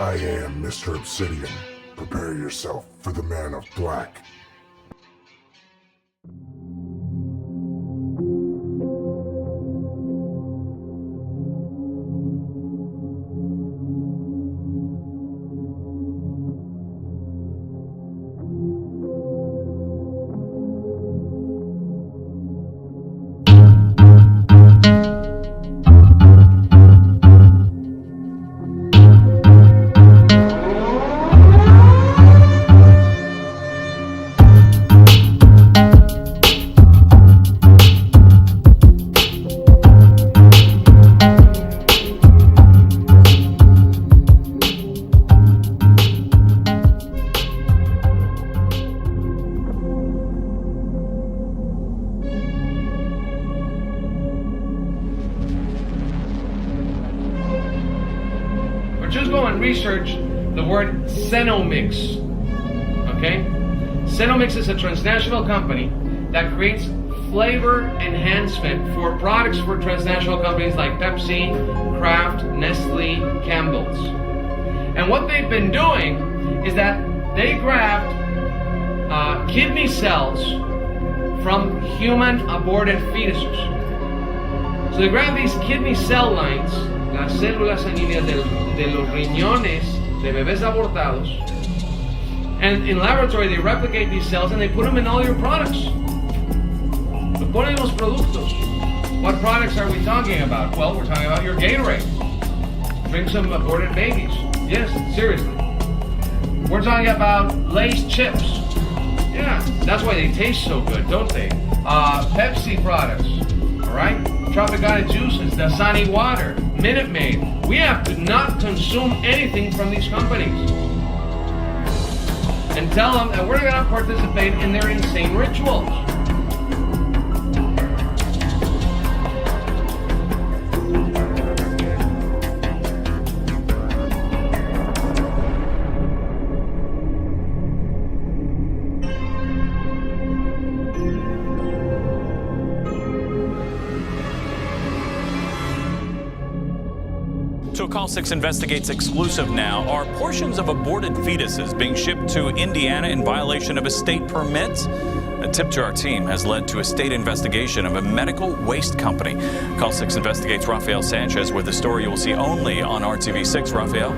I am Mr. Obsidian. Prepare yourself for the Man of Black. Just go and research the word Xenomix, okay? Xenomix is a transnational company that creates flavor enhancement for products for transnational companies like Pepsi, Kraft, Nestle, Campbell's. And what they've been doing is that they grabbed kidney cells from human aborted fetuses. So they grab these kidney cell lines, las células sanguíneas de los riñones de bebés abortados, and in laboratory they replicate these cells and they put them in all your products. Lo ponen los productos. What products are we talking about? Well, we're talking about your Gatorade. Drink some aborted babies. Yes, seriously. We're talking about Lay's chips. Yeah, that's why they taste so good, don't they? Pepsi products, all right? Tropicana juices, Dasani water, Minute Maid. We have to not consume anything from these companies. And tell them that we're going to participate in their insane rituals. To a Call 6 Investigates exclusive now, are portions of aborted fetuses being shipped to Indiana in violation of a state permit? A tip to our team has led to a state investigation of a medical waste company. Call 6 Investigates Rafael Sanchez with the story you will see only on RTV6. Rafael?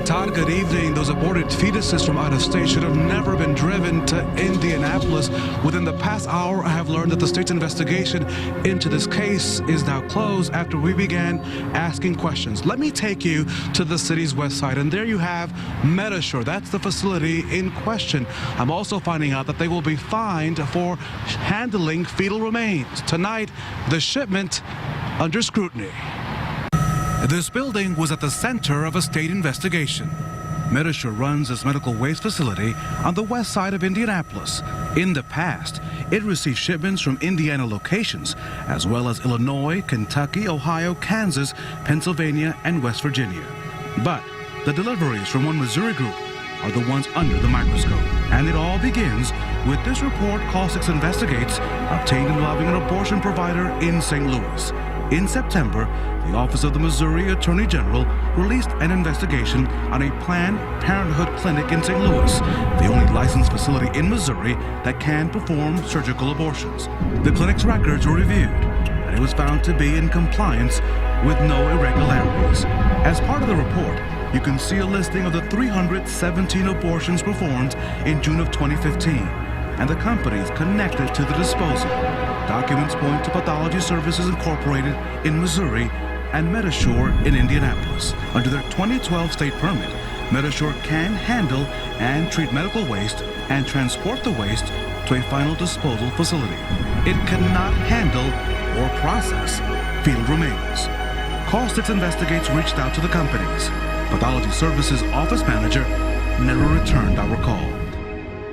Todd, good evening. Those aborted fetuses from out of state should have never been driven to Indianapolis. Within the past hour, I have learned that the state's investigation into this case is now closed after we began asking questions. Let me take you to the city's west side, and there you have Medishore. That's the facility in question. I'm also finding out that they will be fined for handling fetal remains. Tonight, the shipment under scrutiny. This building was at the center of a state investigation. Medishore runs this medical waste facility on the west side of Indianapolis. In the past, it received shipments from Indiana locations, as well as Illinois, Kentucky, Ohio, Kansas, Pennsylvania, and West Virginia. But the deliveries from one Missouri group are the ones under the microscope. And it all begins with this report Call 6 Investigates, obtained involving an abortion provider in St. Louis. In September, the Office of the Missouri Attorney General released an investigation on a Planned Parenthood clinic in St. Louis, the only licensed facility in Missouri that can perform surgical abortions. The clinic's records were reviewed, and it was found to be in compliance with no irregularities. As part of the report, you can see a listing of the 317 abortions performed in June of 2015, and the companies connected to the disposal. Documents point to Pathology Services Incorporated in Missouri and Medishore in Indianapolis. Under their 2012 state permit, Medishore can handle and treat medical waste and transport the waste to a final disposal facility. It cannot handle or process fetal remains. Call 6 Investigates reached out to the companies. Pathology Services office manager never returned our call.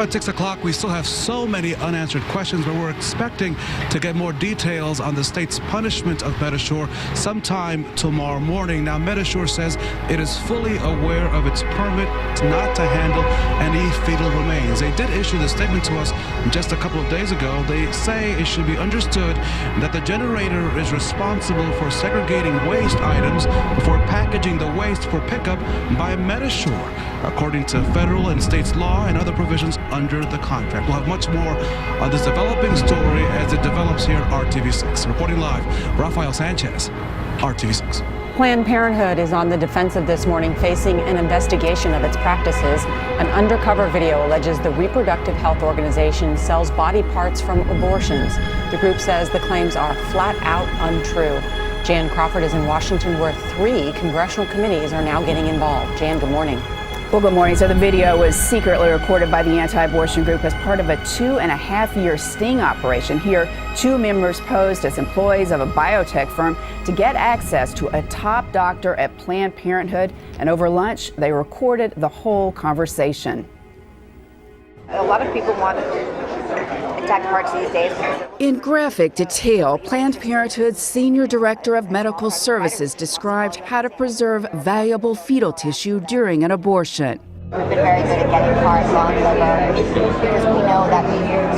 At 6 o'clock, we still have so many unanswered questions, but we're expecting to get more details on the state's punishment of Medishore sometime tomorrow morning. Now, Medishore says it is fully aware of its permit not to handle any fetal remains. They did issue the statement to us just a couple of days ago. They say it should be understood that the generator is responsible for segregating waste items before packaging the waste for pickup by Medishore, according to federal and state's law and other provisions under the contract. We'll have much more on this developing story as it develops here at RTV6. Reporting live, Rafael Sanchez, RTV6. Planned Parenthood is on the defensive this morning, facing an investigation of its practices. An undercover video alleges the reproductive health organization sells body parts from abortions. The group says the claims are flat out untrue. Jan Crawford is in Washington, where 3 congressional committees are now getting involved. Jan, good morning. Well, good morning. So the video was secretly recorded by the anti-abortion group as part of a 2.5-year sting operation. Here, 2 members posed as employees of a biotech firm to get access to a top doctor at Planned Parenthood. And over lunch, they recorded the whole conversation. A lot of people want intact parts these days. In graphic detail, Planned Parenthood's Senior Director of Medical Services described how to preserve valuable fetal tissue during an abortion. We've been very good at getting parts on liver because we know that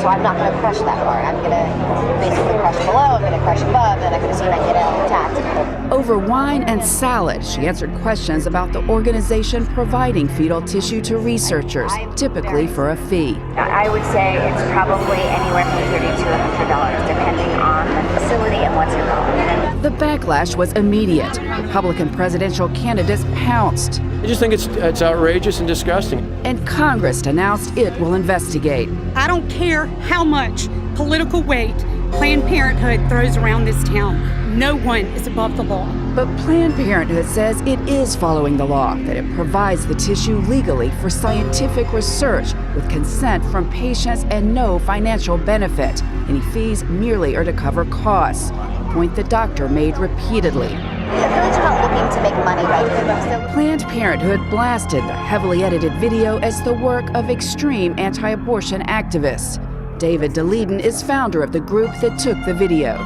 so I'm not going to crush that part. I'm going to basically crush below, I'm going to crush above, and I'm going to see if I can get it intact. Over wine and salad, she answered questions about the organization providing fetal tissue to researchers, typically for a fee. I would say it's probably anywhere from $30 to $100, depending on the facility and what's involved. The backlash was immediate. Republican presidential candidates pounced. I just think it's outrageous and disgusting. And Congress announced it will investigate. I don't care how much political weight Planned Parenthood throws around this town. No one is above the law. But Planned Parenthood says it is following the law, that it provides the tissue legally for scientific research with consent from patients and no financial benefit. Any fees merely are to cover costs, a point the doctor made repeatedly. The village are not looking to make money right now. Planned Parenthood blasted the heavily edited video as the work of extreme anti-abortion activists. David DeLeeden is founder of the group that took the video.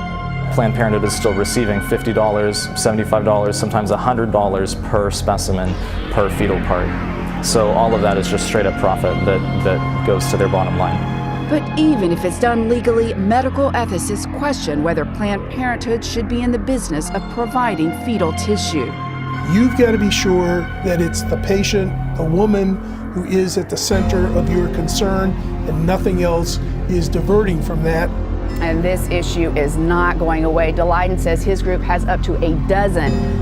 Planned Parenthood is still receiving $50, $75, sometimes $100 per specimen per fetal part. So all of that is just straight up profit that goes to their bottom line. But even if it's done legally, medical ethicists question whether Planned Parenthood should be in the business of providing fetal tissue. You've got to be sure that it's the patient, the woman, who is at the center of your concern, and nothing else is diverting from that. And this issue is not going away. DeLeiden says his group has up to 12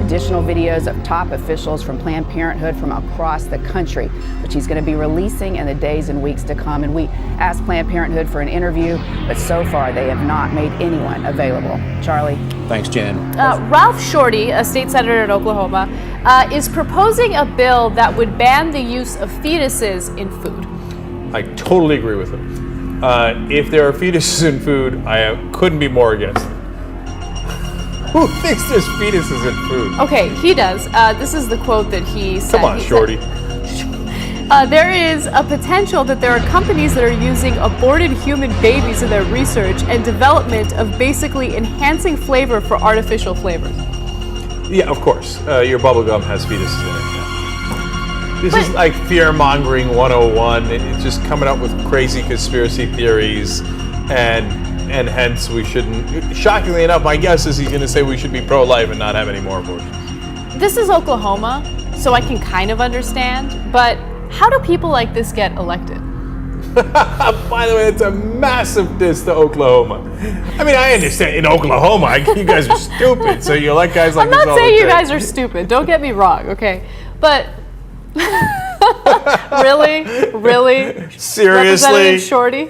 additional videos of top officials from Planned Parenthood from across the country, which he's going to be releasing in the days and weeks to come. And we asked Planned Parenthood for an interview, but so far they have not made anyone available. Charlie? Thanks, Jan. Ralph Shorty, a state senator in Oklahoma, is proposing a bill that would ban the use of fetuses in food. I totally agree with him. If there are fetuses in food, I couldn't be more against it. Who thinks there's fetuses in food? Okay, he does. This is the quote that he said. Come on, Shorty. There is a potential that there are companies that are using aborted human babies in their research and development of basically enhancing flavor for artificial flavors. Yeah, of course. Your bubblegum has fetuses in it. This is like fear-mongering 101. It's just coming up with crazy conspiracy theories, and hence we shouldn't. Shockingly enough, my guess is he's going to say we should be pro-life and not have any more abortions. This is Oklahoma, so I can kind of understand, but how do people like this get elected? By the way, it's a massive diss to Oklahoma. I mean, I understand in Oklahoma, you guys are stupid, so you like guys like this all the time. I'm not saying you guys are stupid. Don't get me wrong, okay? But really? Seriously? Representative Shorty?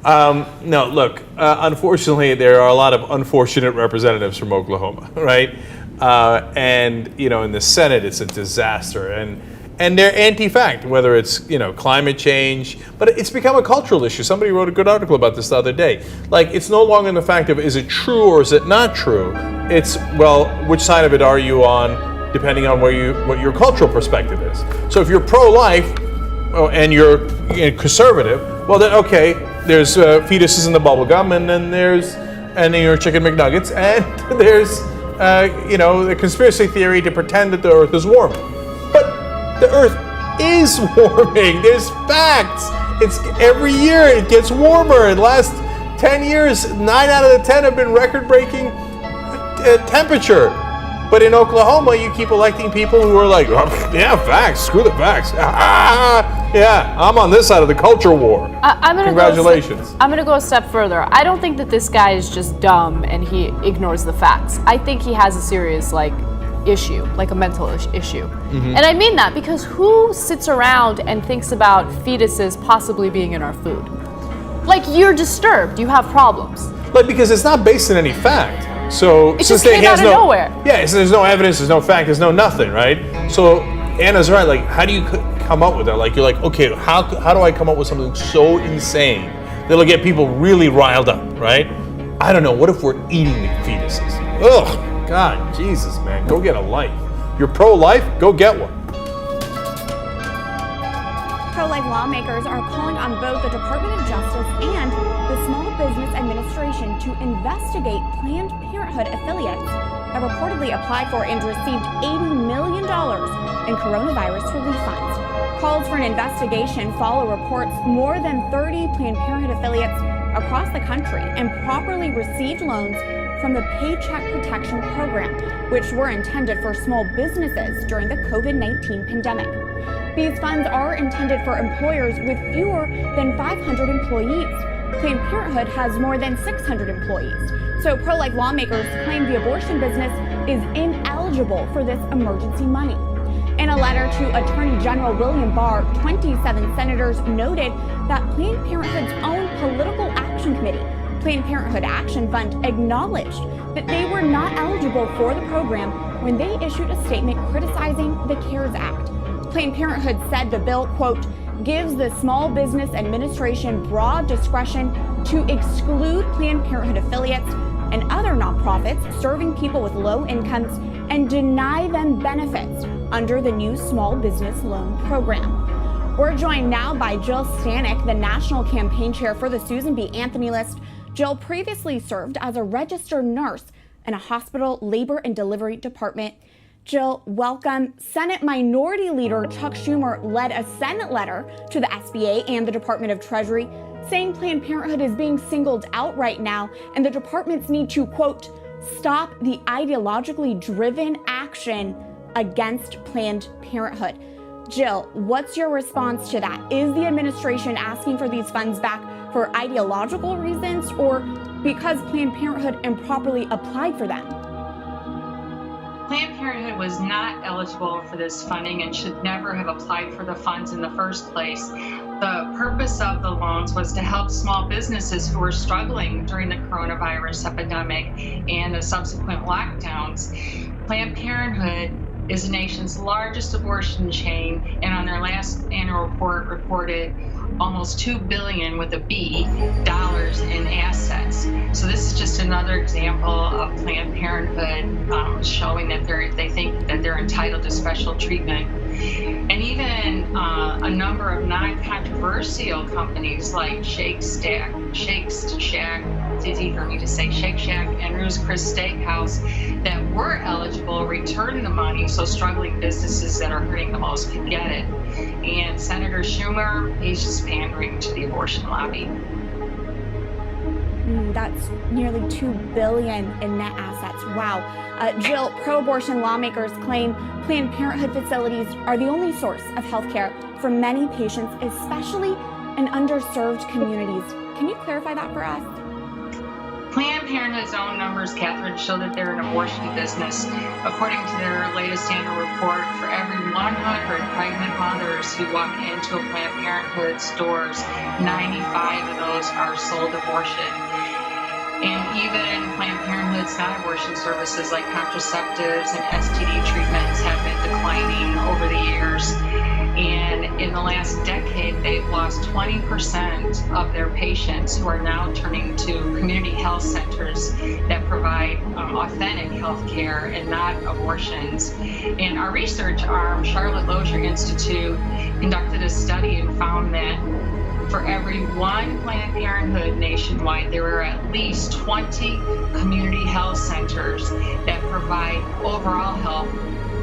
No, look, unfortunately, there are a lot of unfortunate representatives from Oklahoma, right? And, you know, in the Senate, it's a disaster. And they're anti-fact, whether it's, you know, climate change, but it's become a cultural issue. Somebody wrote a good article about this the other day. Like, it's no longer the fact of, is it true or is it not true? It's, well, which side of it are you on, depending on what your cultural perspective is. So if you're pro-life, and you're conservative, well then okay, there's fetuses in the bubble gum, and then there's your chicken McNuggets, and there's the conspiracy theory to pretend that the Earth is warming. But the Earth is warming. There's facts. It's every year it gets warmer. In the last 10 years, 9 out of the 10 have been record-breaking temperature. But in Oklahoma, you keep electing people who are like, oh, yeah, facts, screw the facts. Yeah, I'm on this side of the culture war. Congratulations. I'm going to go a step further. I don't think that this guy is just dumb and he ignores the facts. I think he has a serious, issue, like a mental issue. Mm-hmm. And I mean that because who sits around and thinks about fetuses possibly being in our food? You're disturbed, you have problems. Because it's not based on any fact. So it just came out of nowhere. Yeah, so there's no evidence, there's no fact, there's no nothing, right? So Anna's right. How do you come up with that? You're like, okay, how do I come up with something so insane that'll get people really riled up, right? I don't know. What if we're eating the fetuses? Ugh, God, Jesus, man, go get a life. You're pro-life? Go get one. Pro-life lawmakers are calling on both the Department of Justice and the Small Business Administration to investigate Planned Parenthood affiliates that reportedly applied for and received $80 million in coronavirus relief funds. Calls for an investigation follow reports more than 30 Planned Parenthood affiliates across the country improperly received loans from the Paycheck Protection Program, which were intended for small businesses during the COVID-19 pandemic. These funds are intended for employers with fewer than 500 employees. Planned Parenthood has more than 600 employees. So pro-life lawmakers claim the abortion business is ineligible for this emergency money. In a letter to Attorney General William Barr, 27 senators noted that Planned Parenthood's own political action committee, Planned Parenthood Action Fund, acknowledged that they were not eligible for the program when they issued a statement criticizing the CARES Act. Planned Parenthood said the bill, quote, gives the Small Business Administration broad discretion to exclude Planned Parenthood affiliates and other nonprofits serving people with low incomes and deny them benefits under the new Small Business Loan Program. We're joined now by Jill Stanek, the National Campaign Chair for the Susan B. Anthony List. Jill previously served as a registered nurse in a hospital labor and delivery department. Jill, welcome. Senate Minority Leader Chuck Schumer led a Senate letter to the SBA and the Department of Treasury saying Planned Parenthood is being singled out right now and the departments need to, quote, stop the ideologically driven action against Planned Parenthood. Jill, what's your response to that? Is the administration asking for these funds back for ideological reasons or because Planned Parenthood improperly applied for them? Planned Parenthood was not eligible for this funding and should never have applied for the funds in the first place. The purpose of the loans was to help small businesses who were struggling during the coronavirus epidemic and the subsequent lockdowns. Planned Parenthood is the nation's largest abortion chain, and on their last annual report reported almost $2 billion with a B dollars in assets. So this is just another example of Planned Parenthood showing that they think that they're entitled to special treatment. And even a number of non-controversial companies like Shake Shack, it's easy for me to say, Shake Shack and Ruth's Chris Steakhouse, that were eligible returned the money so struggling businesses that are hurting the most could get it. And Senator Schumer, he's just pandering to the abortion lobby. That's nearly $2 billion in net assets. Wow. Jill, pro-abortion lawmakers claim Planned Parenthood facilities are the only source of health care for many patients, especially in underserved communities. Can you clarify that for us? Planned Parenthood's own numbers, Catherine, show that they're an abortion business. According to their latest annual report, for every 100 pregnant mothers who walk into a Planned Parenthood stores, 95 of those are sold abortion. And even Planned Parenthood's non-abortion services like contraceptives and STD treatments have been declining over the years. And in the last decade, they've lost 20% of their patients, who are now turning to community health centers that provide authentic health care and not abortions. And our research arm, Charlotte Lozier Institute, conducted a study and found that for every one Planned Parenthood nationwide, there are at least 20 community health centers that provide overall health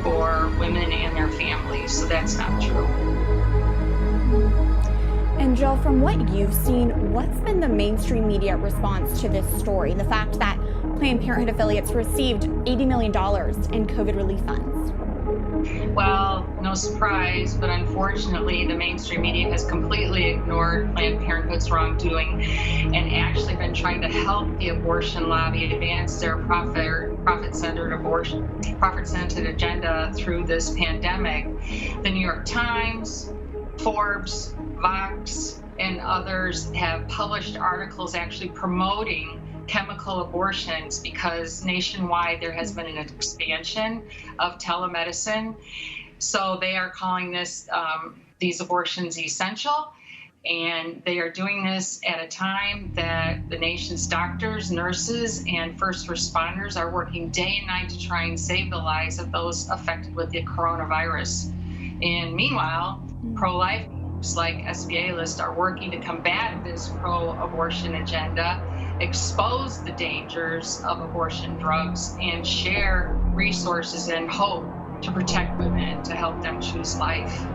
for women and their families. So that's not true. And Jill, from what you've seen, what's been the mainstream media response to this story? The fact that Planned Parenthood affiliates received $80 million in COVID relief funds. Well, no surprise, but unfortunately, the mainstream media has completely ignored Planned Parenthood's wrongdoing and actually been trying to help the abortion lobby advance their profit-centered agenda through this pandemic. The New York Times, Forbes, Vox, and others have published articles actually promoting chemical abortions because nationwide there has been an expansion of telemedicine. So they are calling these abortions essential, and they are doing this at a time that the nation's doctors, nurses, and first responders are working day and night to try and save the lives of those affected with the coronavirus. And meanwhile, pro-life groups like SBA List are working to combat this pro-abortion agenda, expose the dangers of abortion drugs, and share resources and hope to protect women, to help them choose life.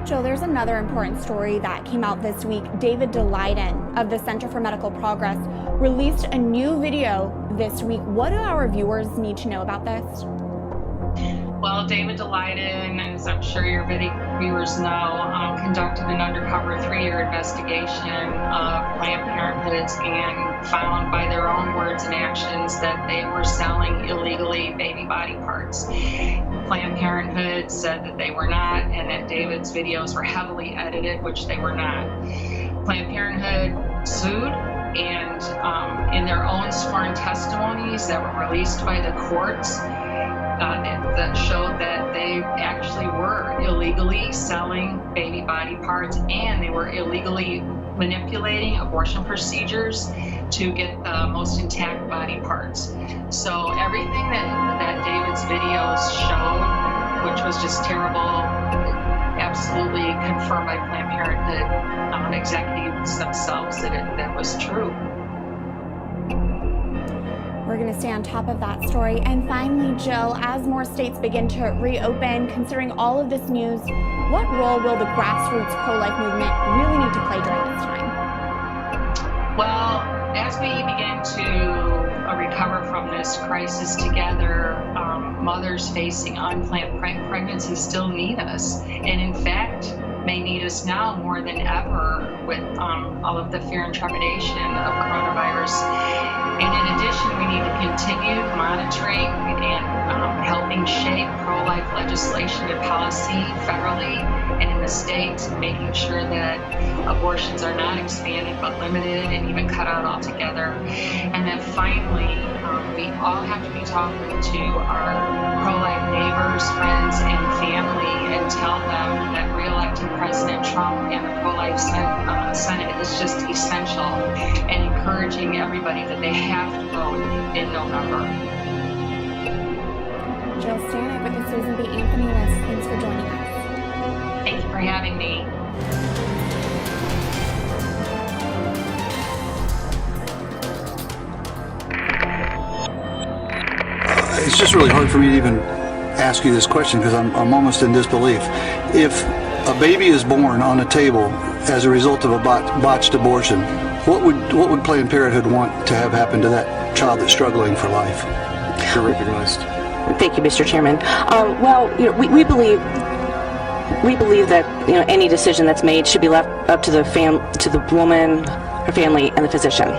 Jill, there's another important story that came out this week. David Daleiden of the Center for Medical Progress released a new video this week. What do our viewers need to know about this? Well, David Daleiden, as I'm sure your viewers know, conducted an undercover 3-year investigation of Planned Parenthood's and found by their own words and actions that they were selling illegally baby body parts. Planned Parenthood said that they were not, and that David's videos were heavily edited, which they were not. Planned Parenthood sued, and in their own sworn testimonies that were released by the courts, that showed that they actually were illegally selling baby body parts, and they were illegally manipulating abortion procedures to get the most intact body parts. So everything that David's videos showed, which was just terrible, absolutely confirmed by Planned Parenthood executives themselves that that was true. We're going to stay on top of that story. And finally, Jill, as more states begin to reopen, considering all of this news, what role will the grassroots pro-life movement really need to play during this time? Well, as we begin to recover from this crisis together, mothers facing unplanned pregnancy still need us. And in fact, may need us now more than ever with all of the fear and trepidation of coronavirus. And in addition, we need to continue monitoring and helping shape pro-life legislation and policy federally and in the states, making sure that abortions are not expanded but limited and even cut out altogether. And then finally, we all have to be talking to our pro-life neighbors, friends, and family and tell them that re-electing President Trump and the pro-life Senate is just essential, and encouraging everybody that they have to vote in November. Jill Stanek with the Susan B. Anthony List. Thanks for joining us. Thank you for having me. It's just really hard for me to even ask you this question because I'm almost in disbelief. If a baby is born on a table as a result of a botched abortion, what would Planned Parenthood want to have happen to that child that's struggling for life? You're recognized. Thank you, Mr. Chairman. Well, we believe that any decision that's made should be left up to the woman, her family, and the physician.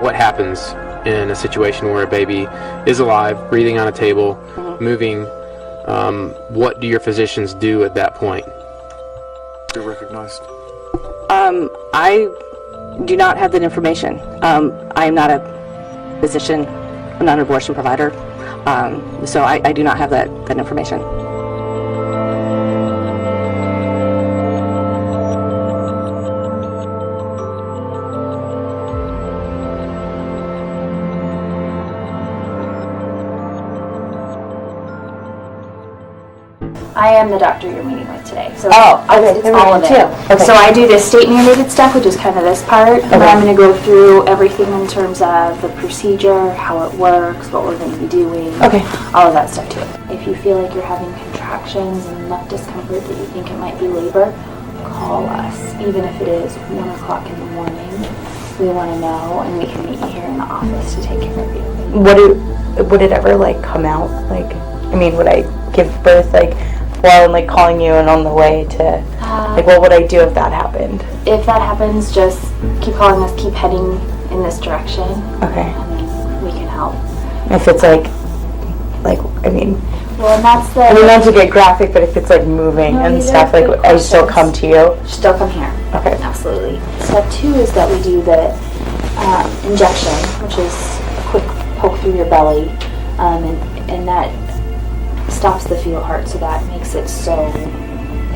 What happens in a situation where a baby is alive, breathing on a table, moving? What do your physicians do at that point? You're recognized. do not have that information. I am not a physician, I'm not an abortion provider, so I do not have that information. I am the doctor you're meeting with today. So okay. it's all of it. Okay. So I do the state mandated stuff, which is kind of this part. And then I'm going to go through everything in terms of the procedure, how it works, what we're going to be doing. Okay. All of that stuff too. If you feel like you're having contractions and enough discomfort that you think it might be labor, call us. Even if it is 1 o'clock in the morning, we want to know, and we can meet you here in the office to take care of you. Would it ever come out? Would I give birth while I'm calling you and on the way to what would I do if that happened? If that happens, just keep calling us, keep heading in this direction. Okay. And we can help. If it's well, and that's the not to get graphic, but if it's moving and stuff, I still come to you? Still come here. Okay. Absolutely. Step 2 is that we do the injection, which is a quick poke through your belly, and that stops the fetal heart, so that makes it so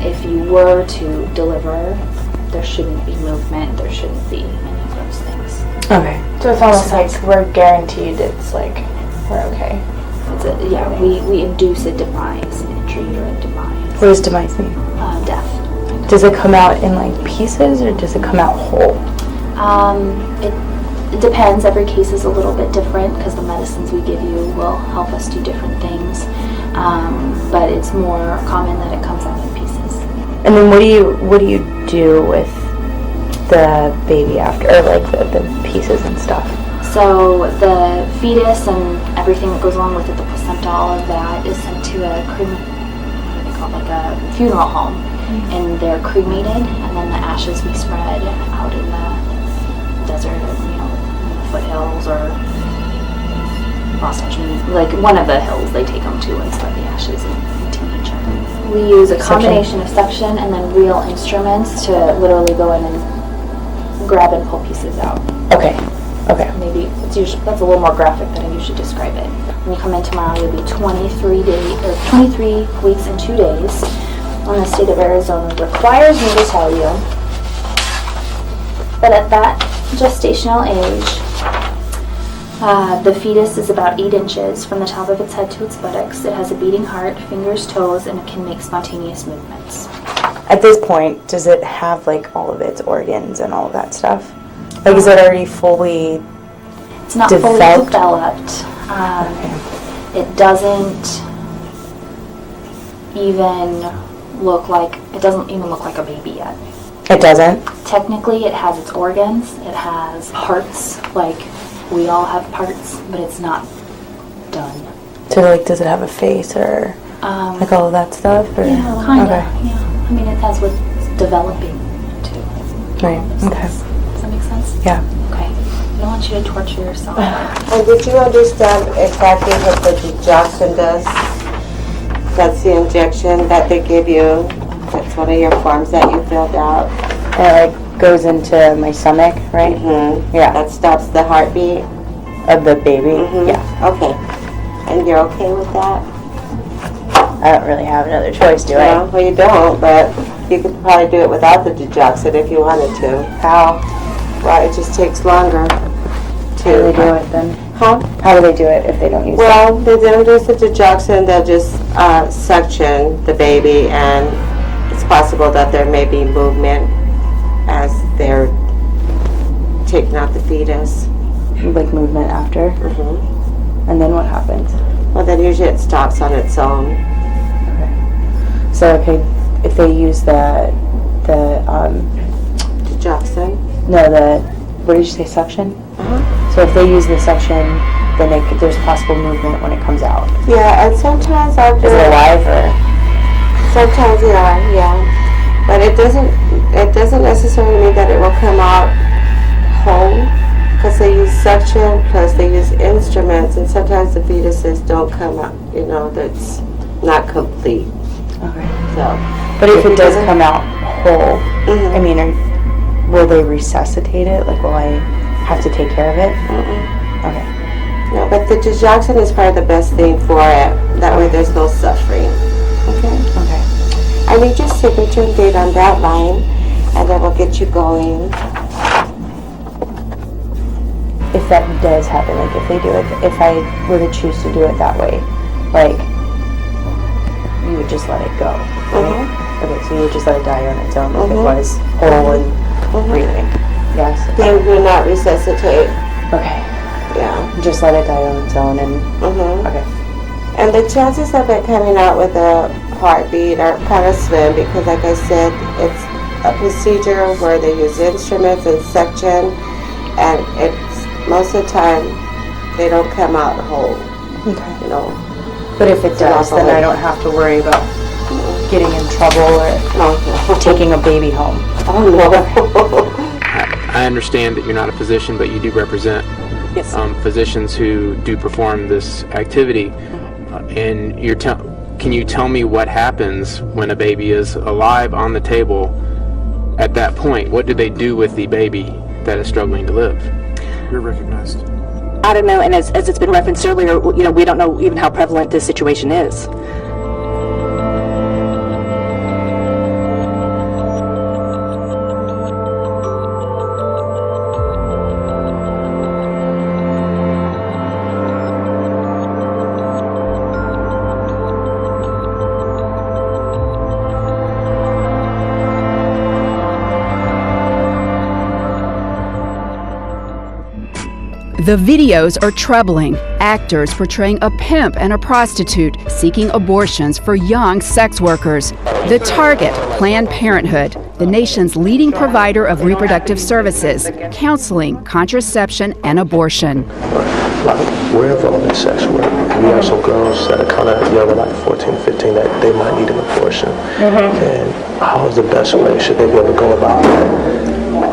if you were to deliver, there shouldn't be movement, there shouldn't be any of those things. Okay. So it's almost we're guaranteed it's we're okay. We induce a demise, an intrauterine demise. What does demise mean? Death. Does it come out in pieces or does it come out whole? It depends. Every case is a little bit different because the medicines we give you will help us do different things. But it's more common that it comes out in pieces. And then what do you do with the baby after, or the pieces and stuff? So the fetus and everything that goes along with it, the placenta, all of that is sent to a funeral home, and they're cremated, and then the ashes we spread out in the desert, in the foothills or one of the hills they take them to and spread the ashes into nature. We use a combination of suction and then real instruments to literally go in and grab and pull pieces out. Okay. Maybe that's a little more graphic than I usually describe it. When you come in tomorrow, you'll be 23 weeks and 2 days. And the state of Arizona requires me to tell you that at that gestational age, the fetus is about 8 inches from the top of its head to its buttocks. It has a beating heart, fingers, toes, and it can make spontaneous movements. At this point, does it have all of its organs and all of that stuff? Is it already fully It's not fully developed. It doesn't even look like a baby yet. It doesn't? Technically, it has its organs. It has parts, we all have parts, but it's not done. So, does it have a face or all of that stuff? Or? Yeah, kind of. Yeah. It has what's developing too. Right. Okay. Does that make sense? Yeah. Okay. I don't want you to torture yourself. And did you understand exactly what the digoxin does? That's the injection that they give you. That's one of your forms that you filled out. It goes into my stomach, right? Mm-hmm. Yeah. That stops the heartbeat of the baby. Mm-hmm. Yeah. Okay. And you're okay with that? I don't really have another choice, do I? No, well you don't, but you could probably do it without the digoxin if you wanted to. How? Well, it just takes longer to... How do they do it then? Huh? How do they do it if they don't use it? Well, they don't use the digoxin, they'll just suction the baby, and it's possible that there may be movement as they're taking out the fetus. Movement after? Mm-hmm. And then what happens? Well, then usually it stops on its own. Okay. So, if they use the digoxin? No, what did you say, suction? Uh-huh. So if they use the suction, then there's possible movement when it comes out. Yeah, and sometimes after... Is it alive or? Sometimes, yeah. But it doesn't necessarily mean that it will come out whole, because they use suction, plus they use instruments, and sometimes the fetuses don't come out, that's not complete. Okay. So, but if it does come out whole, mm-hmm. will they resuscitate it? Like, will I have to take care of it? Okay. No, but the digoxin is probably the best thing for it. That way there's no suffering. Okay? Okay. I need your signature and date on that line, and then we'll get you going. If that does happen, like if they do it, if I were to choose to do it that way, like, you would just let it go, right? Okay, so you would just let it die on its own if it was whole and breathing. Yes? They will not resuscitate. Okay. Yeah. Just let it die on its own and... Okay. And the chances of it coming out with a heartbeat are kind of slim because, like I said, it's a procedure where they use instruments and suction, and it's most of the time they don't come out whole. Okay. You know. But if it does, then I don't have to worry about getting in trouble or taking a baby home. Oh no. I understand that you're not a physician, but you do represent physicians who do perform this activity. And can you tell me what happens when a baby is alive on the table? At that point, what do they do with the baby that is struggling to live? You're recognized. I don't know, and as it's been referenced earlier, we don't know even how prevalent this situation is. The videos are troubling. Actors portraying a pimp and a prostitute seeking abortions for young sex workers. The target, Planned Parenthood, the nation's leading provider of reproductive services, counseling, contraception, and abortion. We're involved in sex work. We have some girls that are kind of younger, like 14, 15, that they might need an abortion. And how is the best way? Should they be able to go about that?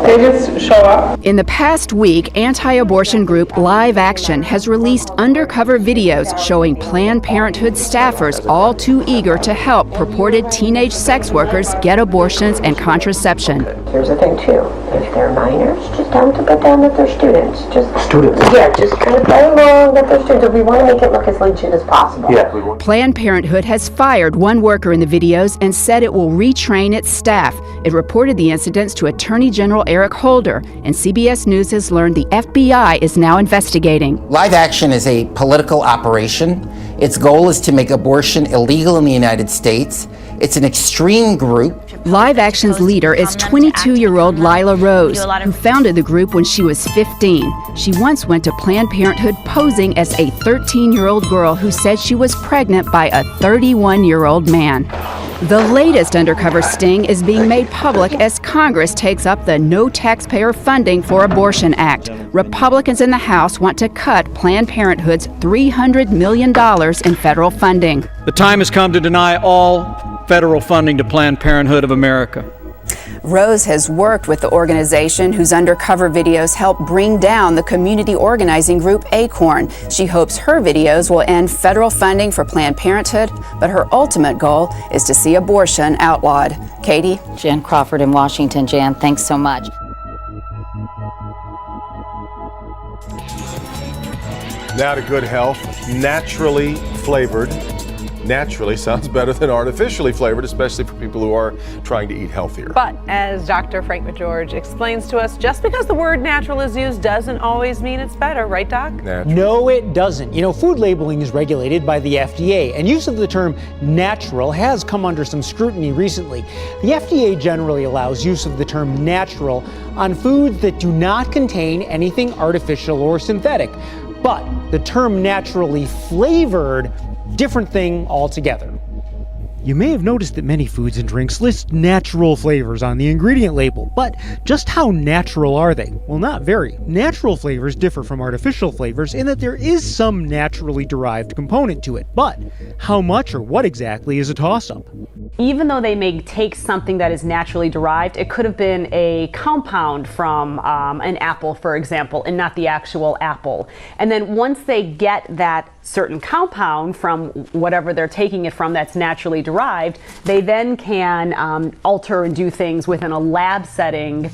They just show up. In the past week, anti-abortion group Live Action has released undercover videos showing Planned Parenthood staffers all too eager to help purported teenage sex workers get abortions and contraception. Here's the thing too, if they're minors, just tell them to put down that they're students. Students? Yeah, just kind of play along that they're students. We want to make it look as legit as possible. Yeah, we want. Planned Parenthood has fired one worker in the videos and said it will retrain its staff. It reported the incidents to Attorney General Eric Holder, and CBS News has learned the FBI is now investigating. Live Action is a political operation. Its goal is to make abortion illegal in the United States. It's an extreme group. Live Action's leader is 22-year-old Lila Rose, who founded the group when she was 15. She once went to Planned Parenthood posing as a 13-year-old girl who said she was pregnant by a 31-year-old man. The latest undercover sting is being made public as Congress takes up the No Taxpayer Funding for Abortion Act. Republicans in the House want to cut Planned Parenthood's $300 million in federal funding. The time has come to deny all federal funding to Planned Parenthood of America. Rose has worked with the organization whose undercover videos help bring down the community organizing group Acorn. She hopes her videos will end federal funding for Planned Parenthood, but her ultimate goal is to see abortion outlawed. Katie? Jan Crawford in Washington. Jan, thanks so much. Now to good health, naturally flavored. Naturally sounds better than artificially flavored, especially for people who are trying to eat healthier. But as Dr. Frank McGeorge explains to us, just because the word natural is used doesn't always mean it's better, right, Doc? No, it doesn't. You know, food labeling is regulated by the FDA, and use of the term natural has come under some scrutiny recently. The FDA generally allows use of the term natural on foods that do not contain anything artificial or synthetic. But the term naturally flavored, different thing altogether. You may have noticed that many foods and drinks list natural flavors on the ingredient label, but just how natural are they? Well, not very. Natural flavors differ from artificial flavors in that there is some naturally derived component to it, but how much or what exactly is a toss-up. Even though they may take something that is naturally derived, it could have been a compound from an apple, for example, and not the actual apple. And then once they get that certain compound from whatever they're taking it from that's naturally derived, they then can alter and do things within a lab setting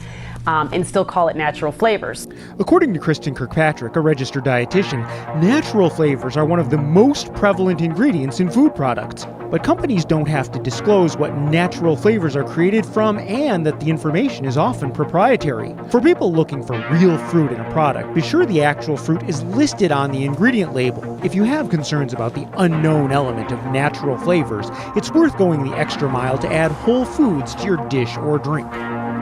and still call it natural flavors. According to Kristen Kirkpatrick, a registered dietitian, natural flavors are one of the most prevalent ingredients in food products. But companies don't have to disclose what natural flavors are created from, and that the information is often proprietary. For people looking for real fruit in a product, be sure the actual fruit is listed on the ingredient label. If you have concerns about the unknown element of natural flavors, it's worth going the extra mile to add whole foods to your dish or drink.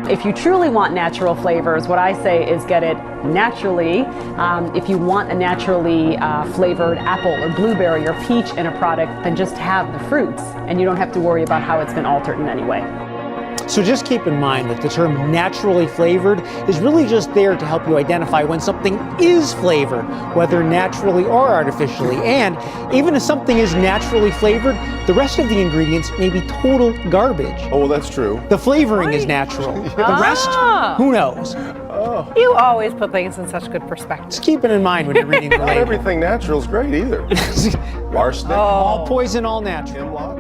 If you truly want natural flavors, what I say is get it naturally. If you want a naturally flavored apple or blueberry or peach in a product, then just have the fruits, and you don't have to worry about how it's been altered in any way. So just keep in mind that the term naturally flavored is really just there to help you identify when something is flavored, whether naturally or artificially. And even if something is naturally flavored, the rest of the ingredients may be total garbage. Oh, well, that's true. The flavoring is natural. The rest, who knows? Oh. You always put things in such good perspective. Just keep it in mind when you're reading the Not label. everything natural is great either. Arsenic. All poison, all natural. Hemlock.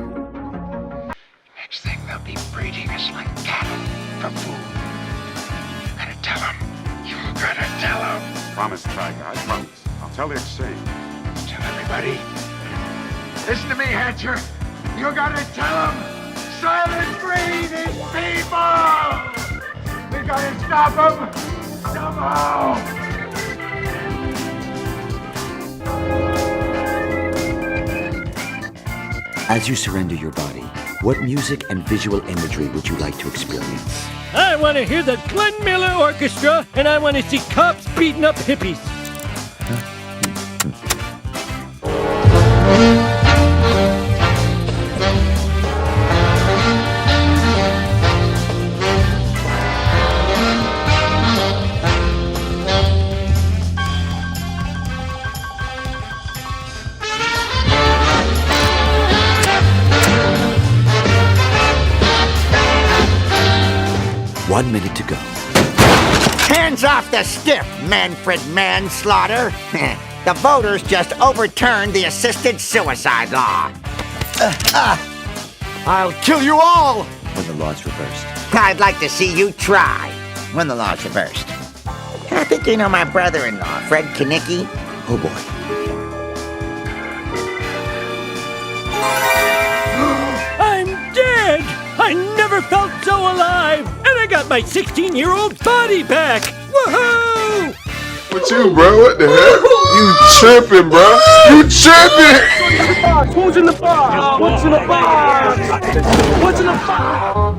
Next thing they'll be breeding us like cattle for food. You gotta tell them. You gotta tell them. Promise, Tiger, I promise. I'll tell the exchange. Tell everybody. Listen to me, Hatcher. You gotta tell them. Silence breed these people! We gotta stop them somehow! As you surrender your body, what music and visual imagery would you like to experience? I want to hear the Glenn Miller Orchestra, and I want to see cops beating up hippies. One minute to go. Hands off the stiff, Manfred Manslaughter! The voters just overturned the assisted suicide law. I'll kill you all! When the law's reversed. I'd like to see you try when the law's reversed. I think you know my brother-in-law, Fred Kanicki. Oh boy. I'm dead! I never felt so alive! And I got my 16-year-old body back! Woohoo! What you, bro? What the heck? You tripping, bro? You tripping! Who's in the box? What's in the box? What's in the box?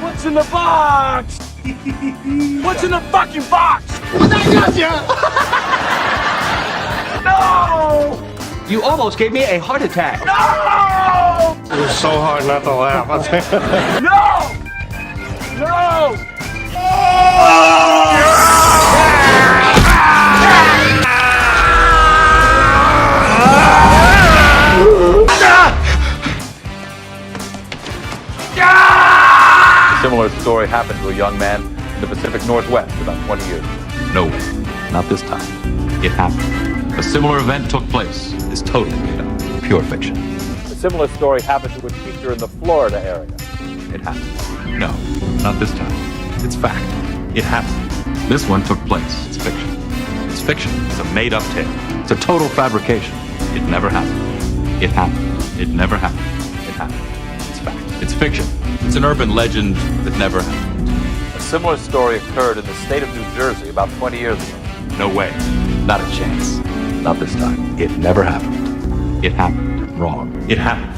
What's in the box? What's in the fucking box? No! You almost gave me a heart attack. No! It was so hard not to laugh. I'll tell you. No! No! A similar story happened to a young man in the Pacific Northwest about 20 years ago. No, not this time. It happened. A similar event took place. It's totally made up. pure fiction. A similar story happened to a teacher in the Florida area. It happened. No, not this time. It's fact. It happened. This one took place. It's fiction. It's fiction. It's a made-up tale. It's a total fabrication. It never happened. It happened. It never happened. It happened. It's fact. It's fiction. It's an urban legend that never happened. A similar story occurred in the state of New Jersey about 20 years ago. No way. Not a chance. Not this time. It never happened. It happened. Wrong. It happened.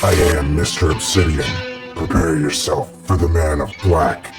I am Mr. Obsidian. Prepare yourself for the Man of Black.